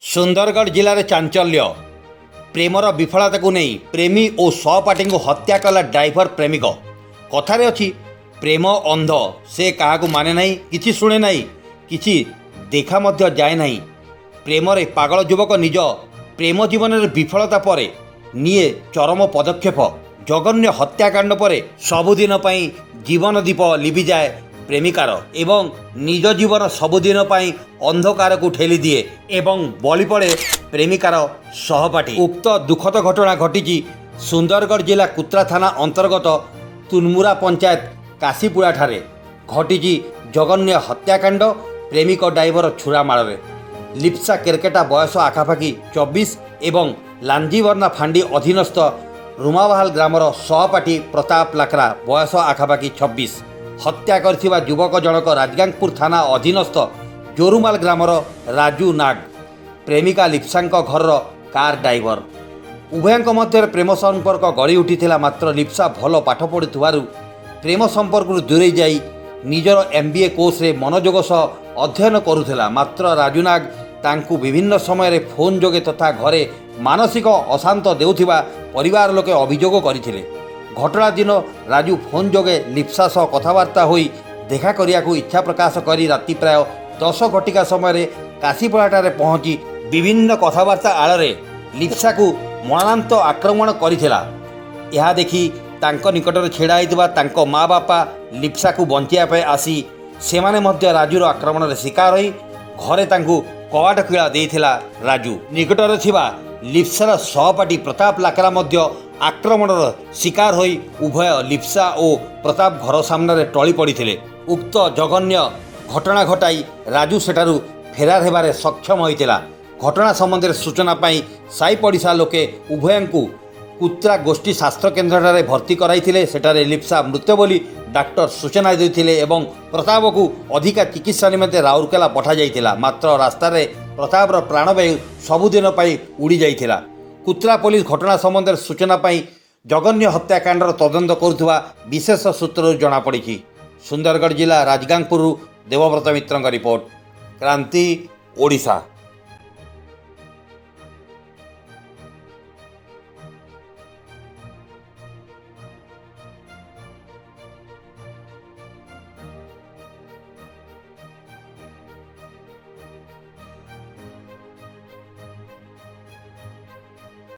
सुंदरगढ़ जिले चांचल्य प्रेमर विफलता को नहीं प्रेमी और सहपाठी को हत्या कला ड्राइवर प्रेमिक कथार अच्छी प्रेम अंध से क्या माने ना कि शुणे ना कि देखा मध्य जाए ना प्रेम पागल युवक निज प्रेम जीवन में विफलता पर निए चरम पदक्षेप जघन्य हत्याकांड पर सबुदिन जीवन दीप लिभि जाए प्रेमिकार एवं निज जीवन सबुदिन अंधकार को ठेली दिए एवं बलि पड़े प्रेमिकार सहपाठी। उक्त दुखद घटना घटी सुंदरगढ़ जिला कुत्रा थाना अंतर्गत तुनमुरा पंचायत काशीपुरा ठारे घटी जघन्य हत्याकांड प्रेमिक ड्राइवर छुरामाड़े लिप्सा केरकेटा बयस आखापाखि 24 एवं लांजीबर्ना फांडी अधीनस्थ रुमाबाहाल ग्रामर सहपाठी प्रताप लाकरा बयस आखापाखि 26 हत्या करथिबा युवक जनक राजगांगपुर थाना अधीनस्थ जोरुमाल ग्रामर राजू नाग प्रेमिका लिप्सांक घर कार ड्राइवर उभयंक मध्य प्रेम संपर्क गढ़ी उठिथिला। मात्र लिप्सा भल पाठ पढ़ुथिबारु प्रेम संपर्क दूरे जाई निजर MBA कोर्स रे मनोयोग सह अध्ययन करुथिला। मात्र राजू नाग तांकु विभिन्न समय फोन जोगे तथा घरे मानसिक अशांत देउथिबा परिवार लोके अभियोग करथिले। घटना दिन राजू फोन जोगे लिप्सा सह कथबार्ता होई देखा करिया को इच्छा प्रकाश करी राति प्राय 10 घटिका समय काशीपुराटारे पहुंची विभिन्न कथबार्ता आड़े लिप्सा को मरणांत आक्रमण करिथिला। यह देखि तांको निकटरे छेड़ा होइतिबा तांको माँ बापा लिप्सा को बंचिया पे आसी सेमाने मध्य राजूर आक्रमण शिकार होई घरे तांकु कवाट किला देइथिला। राजू निकटरे थिबा लिप्सार सहपाठी प्रताप लाकरा मध्य आक्रमणर शिकार होई उभय लिप्सा और प्रताप घर सामने टली पड़ते। उक्त जघन्य घटना घटाई राजू सेठारु फेरार हेबारे सक्षम होइतिला। घटना संबंध सूचना पाई साई पड़िशा लोके उभयंकु कुत्रा गोष्ठी स्वास्थ्य केन्द्र भर्ती कराइथिले। सेठारे लिप्सा मृत बोली डाक्टर सूचना देइथिले एवं प्रताप को अधिका चिकित्सा निमंते राउरकेला पठा जाइथिला। मात्र रास्तार प्रतापर प्राणवायु सबुदिन उड़ी जाइथिला। कुत्रा पुलिस घटना संबंध सूचना पाई जघन्य हत्याकांडर तदंत करुवा विशेष सूत्रु जमापड़ी। सुंदरगढ़ जिला राजगांगपुर देवव्रत मित्र रिपोर्ट, क्रांति ओडिशा।